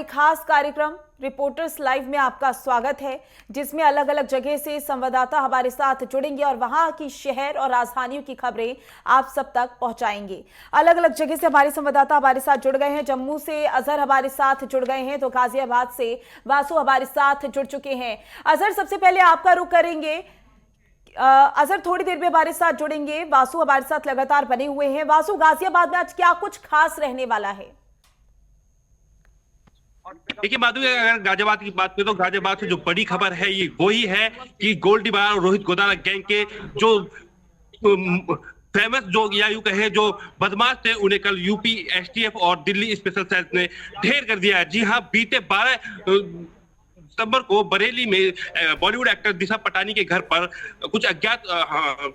खास कार्यक्रम reporters live में आपका स्वागत है, जिसमें अलग अलग जगह से संवाददाता हमारे साथ जुड़ेंगे और वहां की शहर और राजधानियों की खबरें आप सब तक पहुंचाएंगे। अलग अलग जगह से हमारे संवाददाता हमारे साथ जुड़ गए हैं। जम्मू से अजहर हमारे साथ जुड़ गए हैं, तो गाजियाबाद से वासु हमारे साथ जुड़ चुके हैं। अजहर, सबसे पहले आपका रुख करेंगे। अजहर थोड़ी देर में हमारे साथ जुड़ेंगे। वासु हमारे साथ लगातार बने हुए हैं। वासु, गाजियाबाद में आज क्या कुछ खास रहने वाला है? देखिए माधुरी, अगर गाजियाबाद की बात करें तो गाजियाबाद से जो बड़ी खबर है ये वही है कि गोल्डी बार और रोहित गोदाना गैंग के जो फेमस जो या यूं कहे जो बदमाश थे, उन्हें कल यूपी एसटीएफ और दिल्ली स्पेशल सेल ने ढेर कर दिया है। जी हाँ, बीते 12 सितंबर को बरेली में बॉलीवुड एक्टर दिशा पटानी के घर पर कुछ अज्ञात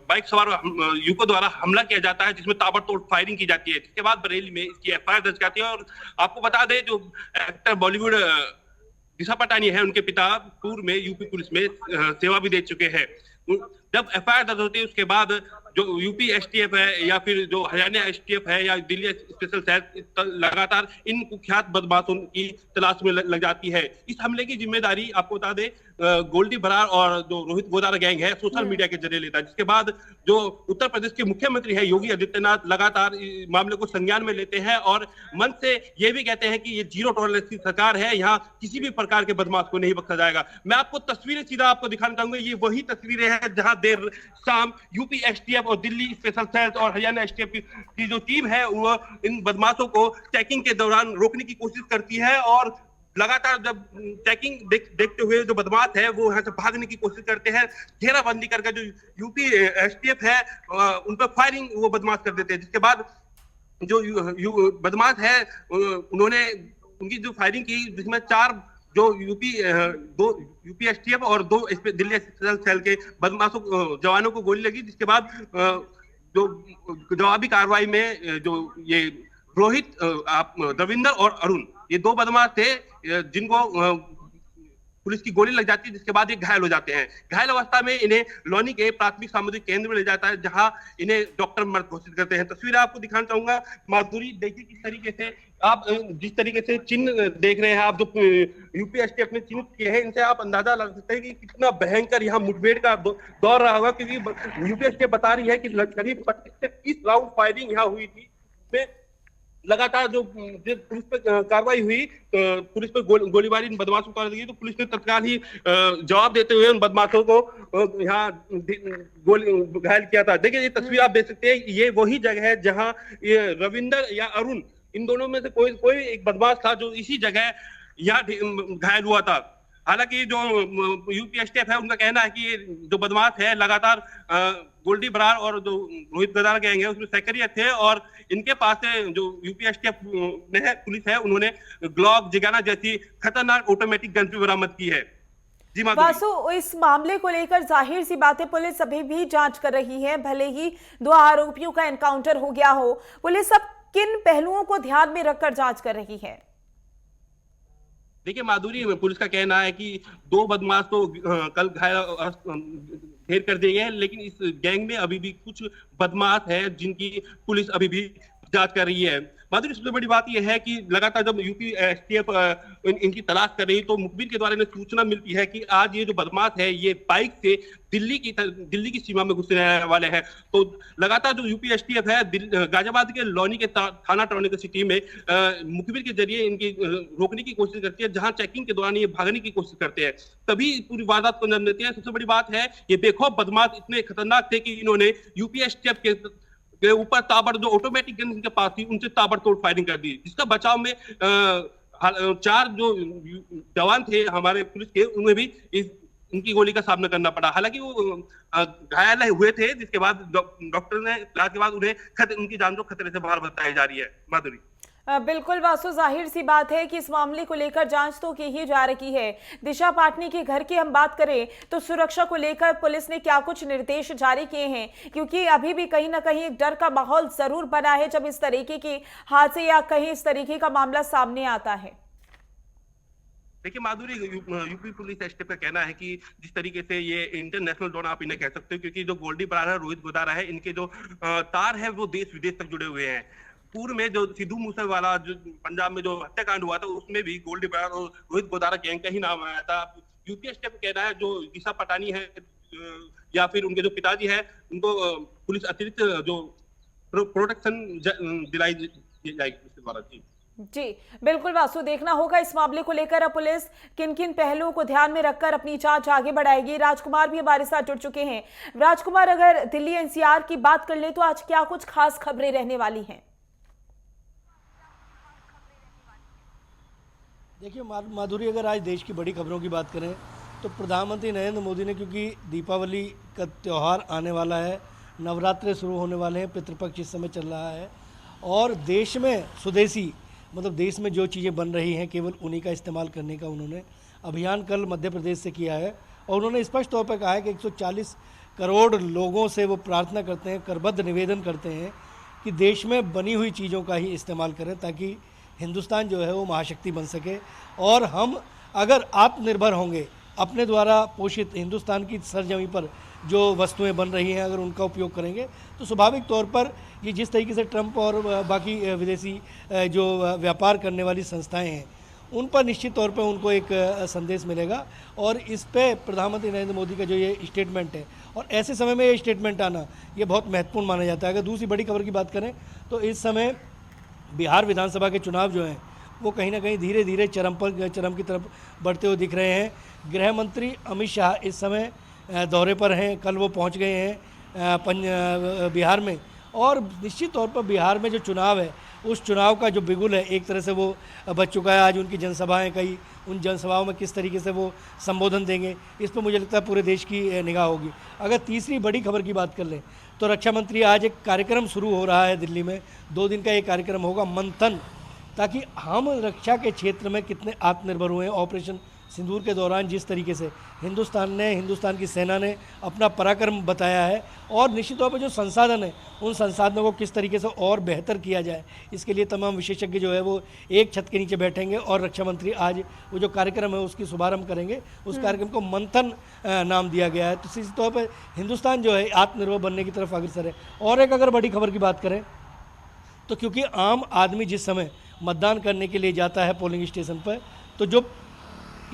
बाइक सवार युवकों द्वारा हमला किया जाता है, जिसमें ताबड़तोड़ फायरिंग की जाती है। जिसके बाद बरेली में इसकी एफआईआर दर्ज करती है। और आपको बता दें, जो एक्टर बॉलीवुड दिशा पटानी है, उनके पिता पूर्व में यूपी पुलिस में सेवा भी दे चुके हैं। जब एफआईआर दर्ज होती है उसके बाद जो यूपी एसटीएफ है या फिर जो हरियाणा एसटीएफ है या दिल्ली स्पेशल सेल लगातार इन कुख्यात बदमाशों की तलाश में लग जाती है। इस हमले की जिम्मेदारी आपको बता दें गोल्डी बरार और जो रोहित गोदाना गैंग है सोशल मीडिया के जरिए लेता है। जिसके बाद जो उत्तर प्रदेश के मुख्यमंत्री है योगी आदित्यनाथ लगातार मामले को संज्ञान में लेते हैं और मन से ये भी कहते हैं कि ये जीरो टॉलरेंस की सरकार है, यहाँ किसी भी प्रकार के बदमाश को नहीं बख्शा जाएगा। मैं आपको तस्वीरें सीधा आपको दिखाना चाहूंगा। ये वही तस्वीरें हैं जहां देर शाम यूपी एसटीएफ और दिल्ली स्पेशल सेल और हरियाणा एसटीएफ की जो टीम है वो इन बदमाशों को चेकिंग के दौरान रोकने की कोशिश करती है। और लगातार जब चेकिंग देखते हुए जो बदमाश है वो यहाँ से भागने की कोशिश करते हैं, घेराबंदी करके जो यूपी एसटीएफ है उन पर फायरिंग वो बदमाश कर देते हैं। जिसके बाद जो बदमाश है उन्होंने उनकी जो फायरिंग की, जिसमें 4 जो दो यूपी एसटीएफ और 2 दिल्ली स्पेशल सेल के बदमाशों जवानों को गोली लगी। जिसके बाद जो जवाबी कार्रवाई में जो ये रोहित, रविंदर और अरुण, ये 2 बदमाश थे जिनको पुलिस की गोली लग जाती है। जिसके बाद ये घायल हो जाते हैं। घायल अवस्था में इन्हें लौनी के प्राथमिक सामुदायिक केंद्र में ले जाता है, जहां इन्हें डॉक्टर मर्द घोषित करते हैं। तस्वीर आपको दिखाना चाहूंगा माधुरी, देखिए किस तरीके से आप जिस तरीके से चिन्ह देख रहे हैं, आप जो यूपी एसटीएफ ने चिन्ह किए हैं, इनसे आप अंदाजा लगा सकते हैं कि कितना भयंकर यहाँ मुठभेड़ का दौर रहा होगा। क्योंकि यूपी एसटीएफ बता रही है कि करीब 25 से 30 राउंड फायरिंग यहाँ हुई थी। लगातार जो पुलिस पर कार्रवाई हुई, पुलिस पर गोलीबारी इन बदमाशों को कर दी, तो पुलिस ने तत्काल ही जवाब देते हुए उन बदमाशों को यहाँ घायल किया था। देखिए ये तस्वीर आप देख सकते हैं, ये वही जगह है जहाँ ये रविंदर या अरुण, इन दोनों में से कोई एक बदमाश था जो इसी जगह यहाँ घायल हुआ था। हालांकि जो यूपी एसटीएफ है उनका कहना है कि ये जो बदमाश है लगातार गोल्डी बरार और जो रोहित गोदाना गैंग है उसमें सक्रिय थे और इनके पास से जो यूपी एसटीएफ में पुलिस है उन्होंने ग्लॉक, जिगाना जैसी खतरनाक ऑटोमेटिक गन भी बरामद की है। जी वासु, इस मामले को लेकर जाहिर सी बात है पुलिस अभी भी जांच कर रही है। भले ही 2 आरोपियों का एनकाउंटर हो गया हो, पुलिस अब किन पहलुओं को ध्यान में रखकर जांच कर रही है? देखिए माधुरी, पुलिस का कहना है कि 2 बदमाश तो कल घायल ढेर कर दिए गए हैं, लेकिन इस गैंग में अभी भी कुछ बदमाश है जिनकी पुलिस अभी भी जांच कर रही है। माधुरी, सबसे बड़ी बात यह है कि लगातार जब यूपी एसटीएफ इनकी तलाश कर रही है तो मुखबिर के द्वारा इन्हें सूचना मिलती है कि आज ये जो बदमाश है ये बाइक से दिल्ली की सीमा में घुसने वाले हैं। तो लगातार जो यूपी एसटीएफ है गाजियाबाद के लौनी के थाना टॉनी की सिटी में मुखबिर के जरिए इनकी रोकने की कोशिश करती है, जहां चेकिंग के दौरान ये भागने की कोशिश करते हैं, तभी पूरी वारदात को अंजाम देती है। सबसे बड़ी बात है ये बेखौफ बदमाश इतने खतरनाक थे कि इन्होंने यूपी एसटीएफ के ऊपर ताबड़ जो ऑटोमेटिक गन इनके पास थी उनसे ताबड़तोड़ फायरिंग कर दी, जिसका बचाव में 4 जो जवान थे हमारे पुलिस के, उन्हें भी इनकी गोली का सामना करना पड़ा। हालांकि वो घायल हुए थे, जिसके बाद डॉक्टर ने इलाज के बाद उन्हें उनकी जान को खतरे से बाहर बताई जा रही है। माधुरी, बिल्कुल वासु, जाहिर सी बात है कि इस मामले को लेकर जांच तो की ही जा रही है। दिशा पाटनी के घर की हम बात करें तो सुरक्षा को लेकर पुलिस ने क्या कुछ निर्देश जारी किए हैं? क्योंकि अभी भी कहीं ना कहीं एक डर का माहौल जरूर बना है जब इस तरीके के हादसे या कहीं इस तरीके का मामला सामने आता है। देखिए माधुरी, यूपी पुलिस एसटीएफ का कहना है कि जिस तरीके से ये इंटरनेशनल डॉन आप इन्हें कह सकते हो, क्योंकि जो गोल्डी बरार है, रोहित गोदाना है, इनके जो तार है वो देश विदेश तक जुड़े हुए हैं। पूर्व में जो सिद्धू मूसेवाला जो पंजाब में जो हत्याकांड हुआ था उसमें भी गोल्डी बरार और रोहित गोदारा गैंग का ही नाम आया था। यूपी एसटीएफ कहना है जो दिशा पटानी है या फिर उनके जो पिताजी है उनको पुलिस अतिरिक्त जो प्रोटेक्शन दिलाई जाएगी उसके द्वारा। जी बिल्कुल वासु, देखना होगा इस मामले को लेकर अब पुलिस किन किन पहलुओं को ध्यान में रखकर अपनी जांच आगे बढ़ाएगी। राजकुमार भी हमारे साथ जुड़ चुके हैं। राजकुमार, अगर दिल्ली एनसीआर की बात कर ले तो आज क्या कुछ खास खबरें रहने वाली हैं? देखिए माधुरी, अगर आज देश की बड़ी खबरों की बात करें तो प्रधानमंत्री नरेंद्र मोदी ने, क्योंकि दीपावली का त्यौहार आने वाला है, नवरात्रे शुरू होने वाले हैं, पितृपक्ष इस समय चल रहा है और देश में स्वदेशी मतलब देश में जो चीज़ें बन रही हैं केवल उन्हीं का इस्तेमाल करने का उन्होंने अभियान कल मध्य प्रदेश से किया है। और उन्होंने स्पष्ट तौर पर कहा है कि 140 करोड़ लोगों से वो प्रार्थना करते हैं, करबद्ध निवेदन करते हैं कि देश में बनी हुई चीज़ों का ही इस्तेमाल करें ताकि हिंदुस्तान जो है वो महाशक्ति बन सके। और हम अगर आत्मनिर्भर होंगे, अपने द्वारा पोषित हिंदुस्तान की सरजमी पर जो वस्तुएं बन रही हैं अगर उनका उपयोग करेंगे तो स्वाभाविक तौर पर ये जिस तरीके से ट्रंप और बाकी विदेशी जो व्यापार करने वाली संस्थाएं हैं उन पर निश्चित तौर पर उनको एक संदेश मिलेगा। और इस पे प्रधानमंत्री नरेंद्र मोदी का जो ये स्टेटमेंट है और ऐसे समय में ये स्टेटमेंट आना ये बहुत महत्वपूर्ण माना जाता है। अगर दूसरी बड़ी खबर की बात करें तो इस समय बिहार विधानसभा के चुनाव जो हैं वो कहीं ना कहीं धीरे धीरे चरम की तरफ बढ़ते हुए दिख रहे हैं। गृह मंत्री अमित शाह इस समय दौरे पर हैं, कल वो पहुंच गए हैं बिहार में और निश्चित तौर पर बिहार में जो चुनाव है उस चुनाव का जो बिगुल है एक तरह से वो बच चुका है। आज उनकी जनसभाएं कई, उन जनसभाओं में किस तरीके से वो संबोधन देंगे इस पर मुझे लगता है पूरे देश की निगाह होगी। अगर तीसरी बड़ी खबर की बात कर लें तो रक्षा मंत्री, आज एक कार्यक्रम शुरू हो रहा है दिल्ली में, 2 दिन का एक कार्यक्रम होगा मंथन, ताकि हम रक्षा के क्षेत्र में कितने आत्मनिर्भर हुए हैं। ऑपरेशन सिंदूर के दौरान जिस तरीके से हिंदुस्तान की सेना ने अपना पराक्रम बताया है और निश्चित तौर पर जो संसाधन है उन संसाधनों को किस तरीके से और बेहतर किया जाए, इसके लिए तमाम विशेषज्ञ जो है वो एक छत के नीचे बैठेंगे और रक्षा मंत्री आज वो जो कार्यक्रम है उसकी शुभारंभ करेंगे। उस कार्यक्रम को मंथन नाम दिया गया है। तो निश्चित तौर पर हिंदुस्तान जो है आत्मनिर्भर बनने की तरफ अग्रसर है। और एक अगर बड़ी खबर की बात करें तो क्योंकि आम आदमी जिस समय मतदान करने के लिए जाता है पोलिंग स्टेशन पर तो जो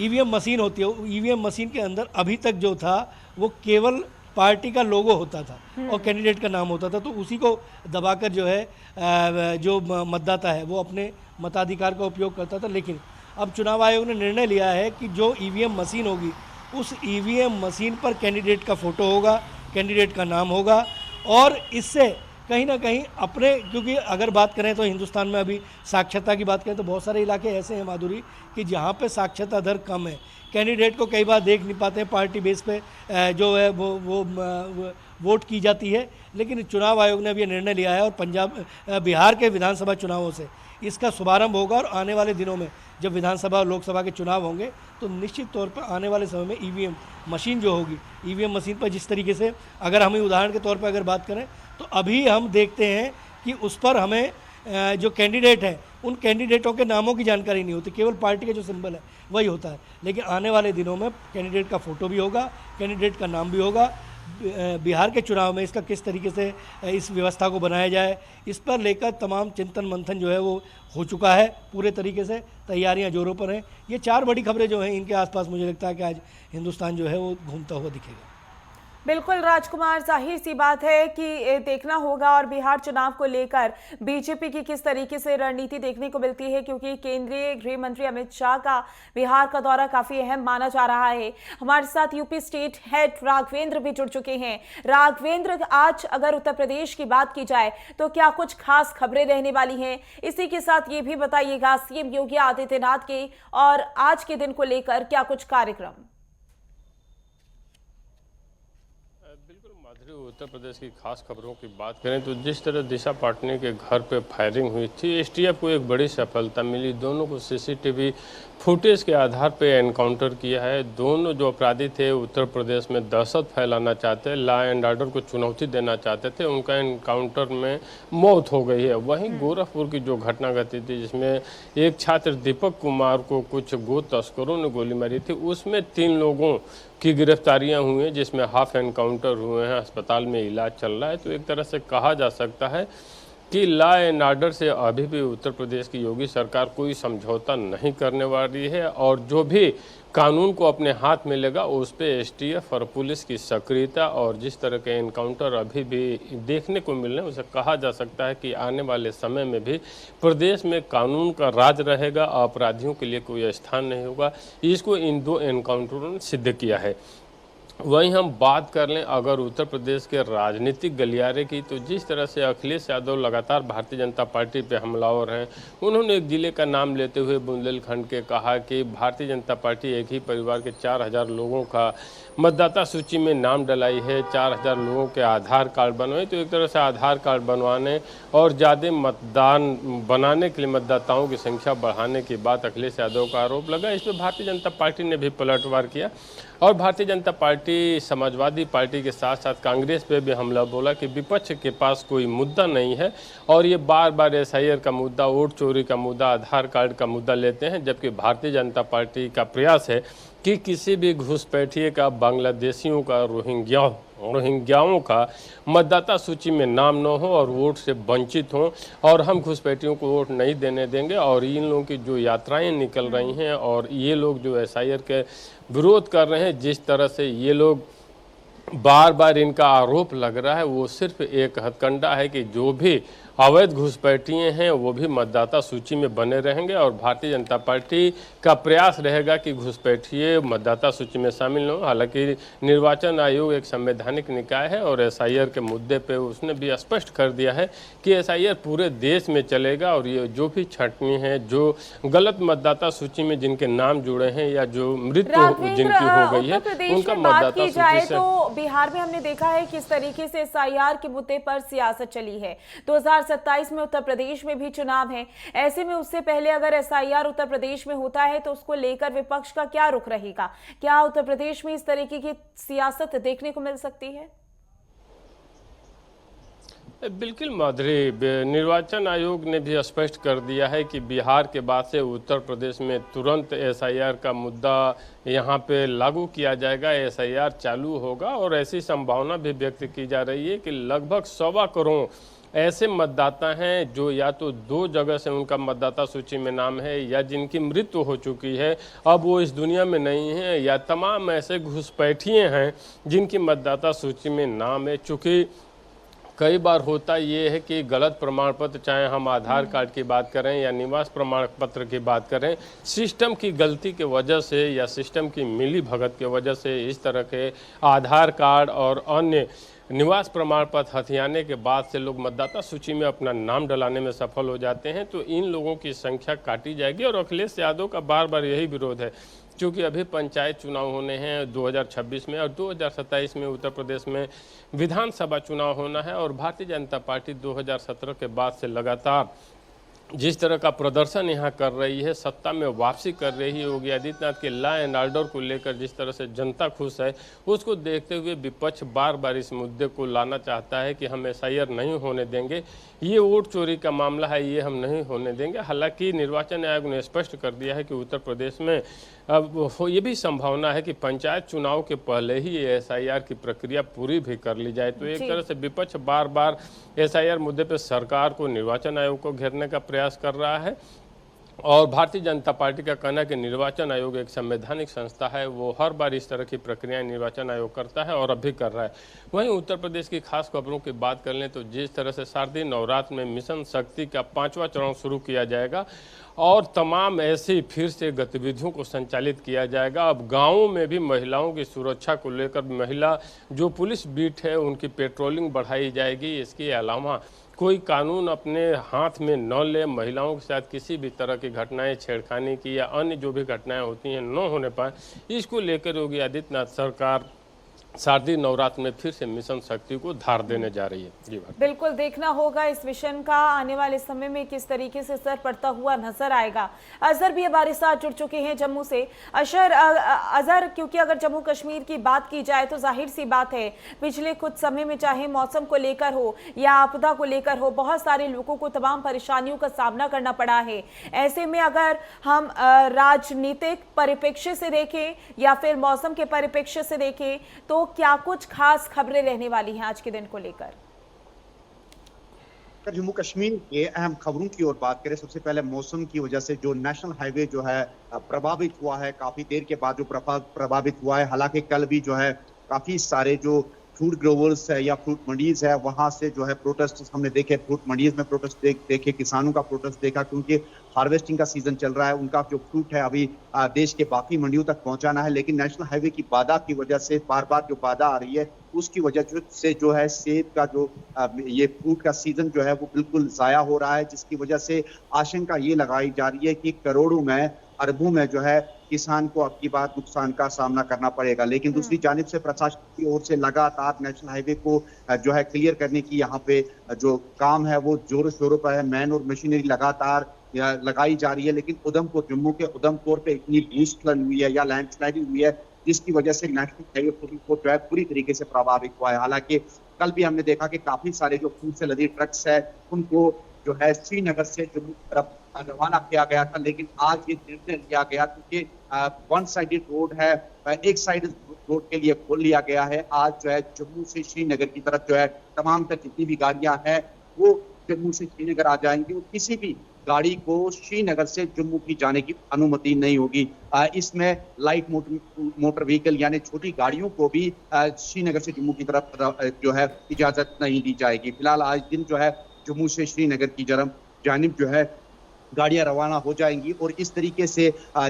ईवीएम मशीन होती है, ईवीएम मशीन के अंदर अभी तक जो था वो केवल पार्टी का लोगो होता था और कैंडिडेट का नाम होता था, तो उसी को दबाकर जो है जो मतदाता है वो अपने मताधिकार का उपयोग करता था। लेकिन अब चुनाव आयोग ने निर्णय लिया है कि जो ईवीएम मशीन होगी उस ईवीएम मशीन पर कैंडिडेट का फ़ोटो होगा, कैंडिडेट का नाम होगा और इससे कहीं ना कहीं अपने, क्योंकि अगर बात करें तो हिंदुस्तान में अभी साक्षरता की बात करें तो बहुत सारे इलाके ऐसे हैं माधुरी कि जहाँ पे साक्षरता दर कम है, कैंडिडेट को कई बार देख नहीं पाते हैं, पार्टी बेस पे जो है वो वोट की जाती है। लेकिन चुनाव आयोग ने अब ये निर्णय लिया है और बिहार के विधानसभा चुनावों से इसका शुभारंभ होगा और आने वाले दिनों में जब विधानसभा और लोकसभा के चुनाव होंगे तो निश्चित तौर पर आने वाले समय में ईवीएम मशीन जो होगी, ईवीएम मशीन पर जिस तरीके से अगर हम उदाहरण के तौर पर अगर बात करें तो अभी हम देखते हैं कि उस पर हमें जो कैंडिडेट हैं उन कैंडिडेटों के नामों की जानकारी नहीं होती, केवल पार्टी का जो सिंबल है वही होता है। लेकिन आने वाले दिनों में कैंडिडेट का फ़ोटो भी होगा, कैंडिडेट का नाम भी होगा। बिहार के चुनाव में इसका किस तरीके से इस व्यवस्था को बनाया जाए इस पर लेकर तमाम चिंतन मंथन जो है वो हो चुका है, पूरे तरीके से तैयारियां जोरों पर हैं। ये 4 बड़ी खबरें जो हैं इनके आसपास मुझे लगता है कि आज हिंदुस्तान जो है वो घूमता हुआ दिखेगा। बिल्कुल राजकुमार, जाहिर सी बात है कि देखना होगा और बिहार चुनाव को लेकर बीजेपी की किस तरीके से रणनीति देखने को मिलती है, क्योंकि केंद्रीय गृह मंत्री अमित शाह का बिहार का दौरा काफी अहम माना जा रहा है। हमारे साथ यूपी स्टेट हेड राघवेंद्र भी जुड़ चुके हैं। राघवेंद्र, आज अगर उत्तर प्रदेश की बात की जाए तो क्या कुछ खास खबरें रहने वाली हैं? इसी के साथ ये भी बताइएगा सीएम योगी आदित्यनाथ के और आज के दिन को लेकर क्या कुछ कार्यक्रम? उत्तर प्रदेश की खास खबरों की बात करें तो जिस तरह दिशा पाटनी के घर पे फायरिंग हुई थी, एसटीएफ को एक बड़ी सफलता मिली। दोनों को सीसीटीवी फुटेज के आधार पे एनकाउंटर किया है। दोनों जो अपराधी थे उत्तर प्रदेश में दहशत फैलाना चाहते, लॉ एंड ऑर्डर को चुनौती देना चाहते थे, उनका एनकाउंटर में मौत हो गई है। वहीं गोरखपुर की जो घटना घटी थी जिसमें एक छात्र दीपक कुमार को कुछ गो तस्करों ने गोली मारी थी, उसमें 3 लोगों की गिरफ्तारियां हुई हैं जिसमें हाफ एनकाउंटर हुए हैं, अस्पताल में इलाज चल रहा है। तो एक तरह से कहा जा सकता है कि लॉ एंड ऑर्डर से अभी भी उत्तर प्रदेश की योगी सरकार कोई समझौता नहीं करने वाली है और जो भी कानून को अपने हाथ में लेगा उस पे एसटीएफ और पुलिस की सक्रियता और जिस तरह के एनकाउंटर अभी भी देखने को मिल रहे हैं उसे कहा जा सकता है कि आने वाले समय में भी प्रदेश में कानून का राज रहेगा, अपराधियों के लिए कोई स्थान नहीं होगा। इसको इन 2 एनकाउंटरों ने सिद्ध किया है। वहीं हम बात कर लें अगर उत्तर प्रदेश के राजनीतिक गलियारे की, तो जिस तरह से अखिलेश यादव लगातार भारतीय जनता पार्टी पे हमलावर हैं, उन्होंने एक जिले का नाम लेते हुए बुंदेलखंड के कहा कि भारतीय जनता पार्टी एक ही परिवार के 4000 लोगों का मतदाता सूची में नाम डलाई है, 4000 लोगों के आधार कार्ड बनवाए। तो एक तरह से आधार कार्ड बनवाने और ज़्यादा मतदान बनाने के लिए मतदाताओं की संख्या बढ़ाने की बात अखिलेश यादव का आरोप लगा। इस पर भारतीय जनता पार्टी ने भी पलटवार किया और भारतीय जनता पार्टी समाजवादी पार्टी के साथ साथ कांग्रेस पे भी हमला बोला कि विपक्ष के पास कोई मुद्दा नहीं है और ये बार बार एसआईआर का मुद्दा, वोट चोरी का मुद्दा, आधार कार्ड का मुद्दा लेते हैं, जबकि भारतीय जनता पार्टी का प्रयास है कि किसी भी घुसपैठिए का, बांग्लादेशियों का, रोहिंग्याओं का मतदाता सूची में नाम न हो और वोट से वंचित हों और हम घुसपैठियों को वोट नहीं देने देंगे। और इन लोगों की जो यात्राएं निकल रही हैं और ये लोग जो एसआईआर के विरोध कर रहे हैं, जिस तरह से ये लोग बार बार इनका आरोप लग रहा है, वो सिर्फ एक हथकंडा है कि जो भी अवैध घुसपैठिए हैं वो भी मतदाता सूची में बने रहेंगे और भारतीय जनता पार्टी का प्रयास रहेगा कि घुसपैठिए मतदाता सूची में शामिल न हो। हालांकि निर्वाचन आयोग एक संवैधानिक निकाय है और एसआईआर के मुद्दे पे उसने भी स्पष्ट कर दिया है कि एसआईआर पूरे देश में चलेगा और ये जो भी छंटनी है, जो गलत मतदाता सूची में जिनके नाम जुड़े हैं या जो मृत्यु जिनकी हो गई है, उनका मतदाता सूची से। तो बिहार में हमने देखा है किस तरीके से एसआईआर के मुद्दे पर सियासत चली है। 2027 में उत्तर प्रदेश में भी चुनाव है, ऐसे में उससे पहले अगर एसआईआर उत्तर प्रदेश में होता है तो उसको लेकर विपक्ष का क्या रुख रहेगा? क्या उत्तर प्रदेश में इस तरीके की सियासत देखने को मिल सकती है? बिल्कुल माधुरी, निर्वाचन आयोग ने भी स्पष्ट कर दिया है कि बिहार के बाद से उत्तर प्रदेश में तुरंत एसआईआर का मुद्दा यहाँ पे लागू किया जाएगा, एसआईआर चालू होगा और ऐसी संभावना भी व्यक्त की जा रही है कि लगभग 1.25 करोड़ ऐसे मतदाता हैं जो या तो 2 जगह से उनका मतदाता सूची में नाम है या जिनकी मृत्यु हो चुकी है, अब वो इस दुनिया में नहीं है, या तमाम ऐसे घुसपैठिए हैं जिनकी मतदाता सूची में नाम है। चूँकि कई बार होता ये है कि गलत प्रमाण पत्र, चाहे हम आधार कार्ड की बात करें या निवास प्रमाण पत्र की बात करें, सिस्टम की गलती के वजह से या सिस्टम की मिली भगत के वजह से इस तरह के आधार कार्ड और अन्य निवास प्रमाण पत्र हथियाने के बाद से लोग मतदाता सूची में अपना नाम डलाने में सफल हो जाते हैं। तो इन लोगों की संख्या काटी जाएगी और अखिलेश यादव का बार बार यही विरोध है, क्योंकि अभी पंचायत चुनाव होने हैं 2026 में और 2027 में उत्तर प्रदेश में विधानसभा चुनाव होना है और भारतीय जनता पार्टी 2017 के बाद से लगातार जिस तरह का प्रदर्शन यहाँ कर रही है, सत्ता में वापसी कर रही है, योगी आदित्यनाथ के लॉ एंड ऑर्डर को लेकर जिस तरह से जनता खुश है, उसको देखते हुए विपक्ष बार बार इस मुद्दे को लाना चाहता है कि हम एसआईआर नहीं होने देंगे, ये वोट चोरी का मामला है, ये हम नहीं होने देंगे। हालांकि निर्वाचन आयोग ने स्पष्ट कर दिया है कि उत्तर प्रदेश में अब ये भी संभावना है कि पंचायत चुनाव के पहले ही एसआईआर की प्रक्रिया पूरी भी कर ली जाए। तो एक तरह से विपक्ष बार बार एसआईआर मुद्दे पर सरकार को, निर्वाचन आयोग को घेरने का प्रयास कर रहा है और भारतीय जनता पार्टी का कहना है कि निर्वाचन आयोग एक संवैधानिक संस्था है, वो हर बार इस तरह की प्रक्रियाएं निर्वाचन आयोग करता है और अभी कर रहा है। वहीं उत्तर प्रदेश की खास खबरों की बात कर लें तो जिस तरह से शारदीय नवरात्र में मिशन शक्ति का 5वां चरण शुरू किया जाएगा और तमाम ऐसी फिर से गतिविधियों को संचालित किया जाएगा। अब गाँवों में भी महिलाओं की सुरक्षा को लेकर महिला जो पुलिस बीट है उनकी पेट्रोलिंग बढ़ाई जाएगी। इसके अलावा कोई कानून अपने हाथ में न ले, महिलाओं के साथ किसी भी तरह की घटनाएं, छेड़खानी की या अन्य जो भी घटनाएं होती हैं न होने पाए, इसको लेकर योगी आदित्यनाथ सरकार शारदीय नवरात्र में फिर से मिशन शक्ति को धार देने जा रही है। जी बिल्कुल देखना होगा इस मिशन का आने वाले समय में किस तरीके से असर पड़ता हुआ नजर आएगा। अजहर भी हमारे साथ जुड़ चुके हैं जम्मू से। अजहर, क्योंकि अगर जम्मू कश्मीर की बात की जाए तो जाहिर सी बात है पिछले कुछ समय में चाहे मौसम को लेकर हो या आपदा को लेकर हो, बहुत सारे लोगों को तमाम परेशानियों का सामना करना पड़ा है। ऐसे में अगर हम राजनीतिक परिप्रेक्ष्य से देखें या फिर मौसम के परिप्रेक्ष्य से देखें तो क्या कुछ खास खबरें रहने वाली हैं आज के दिन को लेकर? अगर जम्मू कश्मीर के अहम खबरों की ओर बात करें, सबसे पहले मौसम की वजह से जो नेशनल हाईवे जो है प्रभावित हुआ है, काफी देर के बाद जो प्रभावित हुआ है। हालांकि कल भी जो है काफी सारे जो फ्रूट ग्रोवर्स है या फ्रूट मंडीज है वहां से जो है प्रोटेस्ट हमने देखे, फ्रूट मंडीज में प्रोटेस्ट देखे, किसानों का प्रोटेस्ट देखा, क्योंकि हार्वेस्टिंग का सीजन चल रहा है। उनका जो फ्रूट है अभी देश के बाकी मंडियों तक पहुंचाना है, लेकिन नेशनल हाईवे की बाधा की वजह से बार बार जो बाधा आ रही है उसकी वजह से जो है सेब का जो ये फ्रूट का सीजन जो है वो बिल्कुल जाया हो रहा है, जिसकी वजह से आशंका ये लगाई जा रही है कि करोड़ों में अरबों में जो है किसान को अब की बार नुकसान का सामना करना पड़ेगा। लेकिन दूसरी जानिब से प्रशासन की ओर से लगातार नेशनल हाईवे को जो है क्लियर करने की यहाँ पे जो काम है वो जोरों शोरों पर है। मैन और मशीनरी लगातार लगाई जा रही है, लेकिन उधमपुर, जम्मू के उधमपुर पे इतनी भूस्खलन हुई है या लैंडस्लाइडिंग हुई है जिसकी वजह से नेशनल हाईवे को जो है पूरी तरीके से प्रभावित हुआ है। हालांकि कल भी हमने देखा कि काफी सारे जो फ्रूट से लदे ट्रक्स है उनको जो है श्रीनगर से जम्मू की तरफ रवाना किया गया था, लेकिन आज ये निर्णय लिया गया क्योंकि वन साइडेड रोड है, एक साइड रोड के लिए खोल लिया गया है। आज जो है जम्मू से श्रीनगर की तरफ जो है तमाम तक जितनी भी गाड़ियां हैं वो जम्मू से श्रीनगर आ जाएंगी और किसी भी गाड़ी को श्रीनगर से जम्मू की जाने की अनुमति नहीं होगी। इसमें लाइट मोटर व्हीकल यानी छोटी गाड़ियों को भी श्रीनगर से जम्मू की तरफ जो है इजाजत नहीं दी जाएगी। फिलहाल आज दिन जो है जम्मू से श्रीनगर की जानिब जो है गाड़ियां रवाना हो जाएंगी और इस तरीके से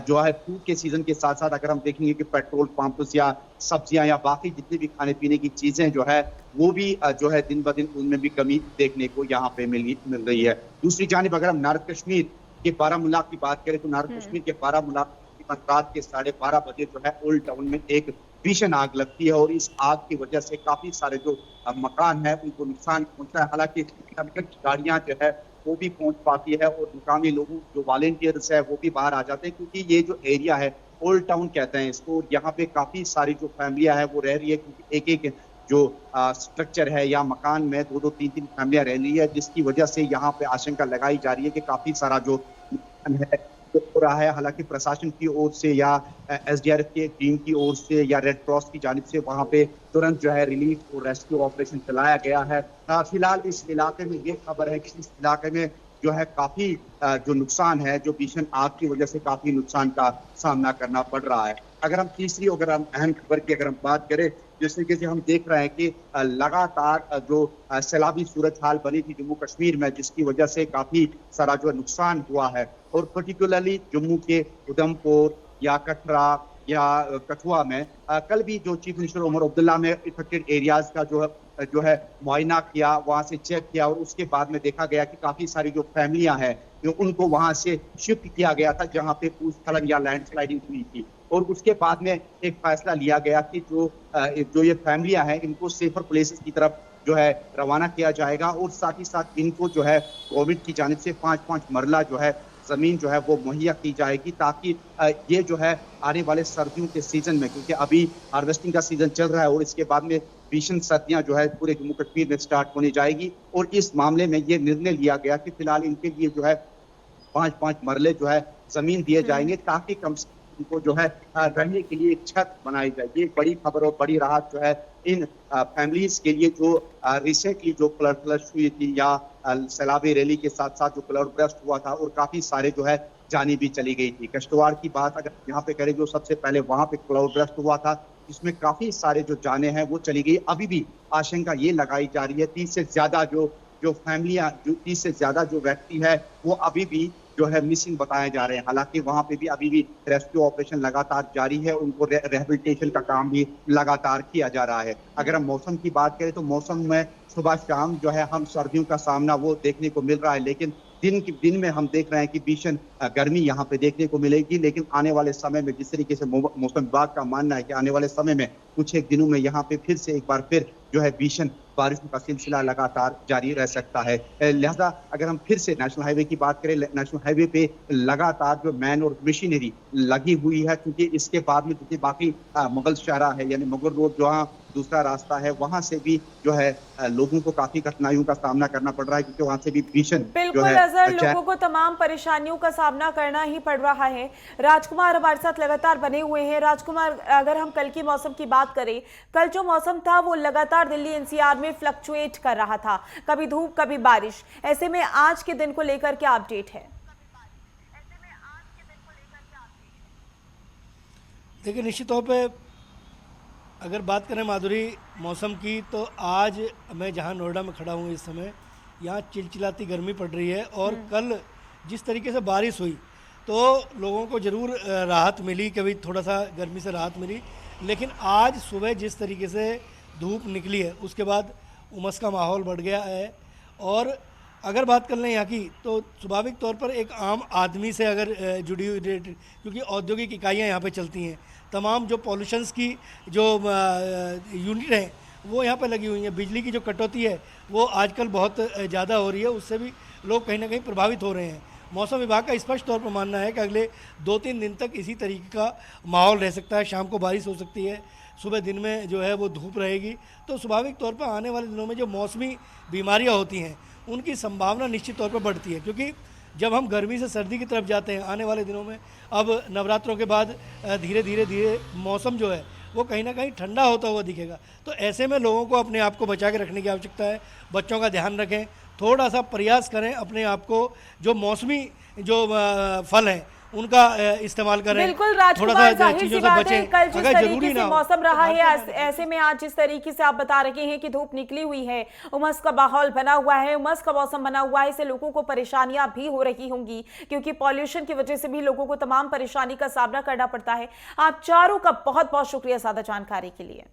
जो है फ्रूट के सीजन के साथ साथ अगर हम देखेंगे कि पेट्रोल पंप्स या सब्जियां या बाकी जितनी भी खाने पीने की चीजें जो है वो भी जो है दिन ब दिन उनमें भी कमी देखने को यहाँ पे मिल रही है। दूसरी जानिब अगर हम नॉर्थ कश्मीर के बारामूला की बात करें तो नॉर्थ कश्मीर के बारामूला रात के 12:30 बजे जो है ओल्ड टाउन में एक भीषण आग लगती है और इस आग की वजह से काफी सारे जो मकान है उनको नुकसान पहुंचा है। हालांकि गाड़ियां जो है वो भी पहुंच पाती है और मुकामी लोगों जो वॉलेंटियर्स है वो भी बाहर आ जाते हैं, क्योंकि ये जो एरिया है ओल्ड टाउन कहते हैं इसको, यहाँ पे काफी सारी जो फैमिलियां है वो रह रही है, क्योंकि एक एक जो स्ट्रक्चर है या मकान में 2-2 3-3 फैमिलियां रह रही है, जिसकी वजह से यहाँ पे आशंका लगाई जा रही है कि काफी सारा जो है हो रहा है। हालांकि प्रशासन की ओर से या एसडीआरएफ की टीम की ओर से या रेड क्रॉस की जानिब से वहां पे तुरंत जो है रिलीफ और रेस्क्यू ऑपरेशन चलाया गया है। फिलहाल इस इलाके में ये खबर है कि इस इलाके में जो है काफी जो नुकसान है, जो भीषण आग की वजह से काफी नुकसान का सामना करना पड़ रहा है। अगर हम तीसरी अगर हम अहम खबर की अगर हम बात करें, जिस तरीके से हम देख रहे हैं कि लगातार जो सैलाबी सूरत हाल बनी थी जम्मू कश्मीर में, जिसकी वजह से काफी सारा जो नुकसान हुआ है और पर्टिकुलरली जम्मू के उधमपुर या कटरा या कठुआ में कल भी जो चीफ मिनिस्टर उमर अब्दुल्ला ने इफेक्टेड एरियाज का जो है मुआयना किया, वहां से चेक किया और उसके बाद में देखा गया कि काफी सारी जो फैमिलियां हैं जो उनको वहां से शिफ्ट किया गया था जहां पे भूस्खलन या लैंडस्लाइडिंग हुई थी, और उसके बाद में एक फैसला लिया गया कि जो ये फैमिलियां हैं इनको सेफर प्लेसेस की तरफ जो है रवाना किया जाएगा और साथ ही साथ इनको जो है गवर्नमेंट की जानिब से 5-5 मरला जो है जमीन जो है वो मुहैया की जाएगी, ताकि ये जो है आने वाले सर्दियों के सीजन में, क्योंकि अभी हार्वेस्टिंग का सीजन चल रहा है और इसके बाद में भीषण सर्दियां जो है पूरे जम्मू कश्मीर में स्टार्ट होने जाएगी, और इस मामले में ये निर्णय लिया गया कि फिलहाल इनके लिए जो है 5-5 मरले जो है जमीन दिए जाएंगे, ताकि कम से को जो है रहने के लिए एक छत बनाई जाए। ये बड़ी खबर और बड़ी राहत जो है इन फैमिलीज के लिए जो रिसेंटली जो फ्लश हुई थी या सैलाबी रैली के साथ साथ जो क्लाउड बर्स्ट हुआ था और काफी सारे जो है जानी भी चली गई थी। किश्तवाड़ की बात अगर यहाँ पे करें, जो सबसे पहले वहां पे क्लाउड बर्स्ट हुआ था जिसमें काफी सारे जो जाने हैं वो चली गई। अभी भी आशंका ये लगाई जा रही है 30 से ज्यादा जो फैमिलियां, जो 30 से ज्यादा जो व्यक्ति है वो अभी भी जो है मिसिंग बताए जा रहे हैं। हालांकि वहां पे भी अभी भी रेस्क्यू ऑपरेशन लगातार जारी है, उनको रिहेबिलिटेशन का काम भी लगातार किया जा रहा है। अगर हम मौसम की बात करें तो मौसम में सुबह शाम जो है हम सर्दियों का सामना वो देखने को मिल रहा है, लेकिन दिन में हम देख रहे हैं कि भीषण गर्मी यहाँ पे देखने को मिलेगी। लेकिन आने वाले समय में जिस तरीके से मौसम विभाग का मानना है कि आने वाले समय में कुछ एक दिनों में यहाँ पे फिर से एक बार फिर जो है भीषण बारिशों का सिलसिला लगातार जारी रह सकता है। लिहाजा अगर हम फिर से नेशनल हाईवे की बात करें, नेशनल हाईवे पे लगातार जो मैन और मशीनरी लगी हुई है, क्योंकि इसके बाद में जितनी बाकी मुगल शहरा है यानी मुगल रोड जहाँ दूसरा रास्ता है, वहां से भी जो है लोगों को काफी कठिनाइयों का सामना करना पड़ रहा है, क्योंकि वहां से भी भीषण जो बिल्कुल है अजहर, लोगों को तमाम परेशानियों का सामना करना ही पड़ रहा है। राजकुमार हमारे साथ लगातार बने हुए हैं। राजकुमार, अगर हम कल की मौसम की बात करें, कल जो मौसम था वो लगातार दिल्ली एनसीआर में फ्लक्चुएट कर रहा था, कभी धूप कभी बारिश। ऐसे में आज के दिन को लेकर क्या अपडेट है? देखिए, निश्चित तौर पे अगर बात करें माधुरी मौसम की, तो आज मैं जहां नोएडा में खड़ा हूं इस समय, यहाँ चिलचिलाती गर्मी पड़ रही है। और कल जिस तरीके से बारिश हुई तो लोगों को ज़रूर राहत मिली, कभी थोड़ा सा गर्मी से राहत मिली। लेकिन आज सुबह जिस तरीके से धूप निकली है, उसके बाद उमस का माहौल बढ़ गया है। और अगर बात कर लें यहाँ की, तो स्वाभाविक तौर पर एक आम आदमी से अगर जुड़ी हुई, क्योंकि औद्योगिक इकाइयाँ यहाँ पे चलती हैं, तमाम जो पॉल्यूशंस की जो यूनिट हैं वो यहाँ पे लगी हुई हैं। बिजली की जो कटौती है वो आजकल बहुत ज़्यादा हो रही है, उससे भी लोग कहीं ना कहीं प्रभावित हो रहे हैं। मौसम विभाग का स्पष्ट तौर पर मानना है कि अगले 2-3 दिन तक इसी तरीके का माहौल रह सकता है। शाम को बारिश हो सकती है, सुबह दिन में जो है वो धूप रहेगी। तो स्वाभाविक तौर पर आने वाले दिनों में जो मौसमी बीमारियाँ होती हैं उनकी संभावना निश्चित तौर पर बढ़ती है, क्योंकि जब हम गर्मी से सर्दी की तरफ जाते हैं आने वाले दिनों में, अब नवरात्रों के बाद धीरे धीरे मौसम जो है वो कहीं ना कहीं ठंडा होता हुआ दिखेगा। तो ऐसे में लोगों को अपने आप को बचा के रखने की आवश्यकता है। बच्चों का ध्यान रखें, थोड़ा सा प्रयास करें अपने आप को, जो मौसमी जो फल हैं उनका इस्तेमाल करें। बिल्कुल राजकुमार, जाहिर सी बात है कल जिस तरीके से मौसम रहा है, ऐसे में आज जिस तरीके से आप बता रहे हैं कि धूप निकली हुई है, उमस का माहौल बना हुआ है, उमस का मौसम बना हुआ है, इससे लोगों को परेशानियां भी हो रही होंगी, क्योंकि पॉल्यूशन की वजह से भी लोगों को तमाम परेशानी का सामना करना पड़ता है। आप चारों का बहुत बहुत शुक्रिया सादा जानकारी के लिए।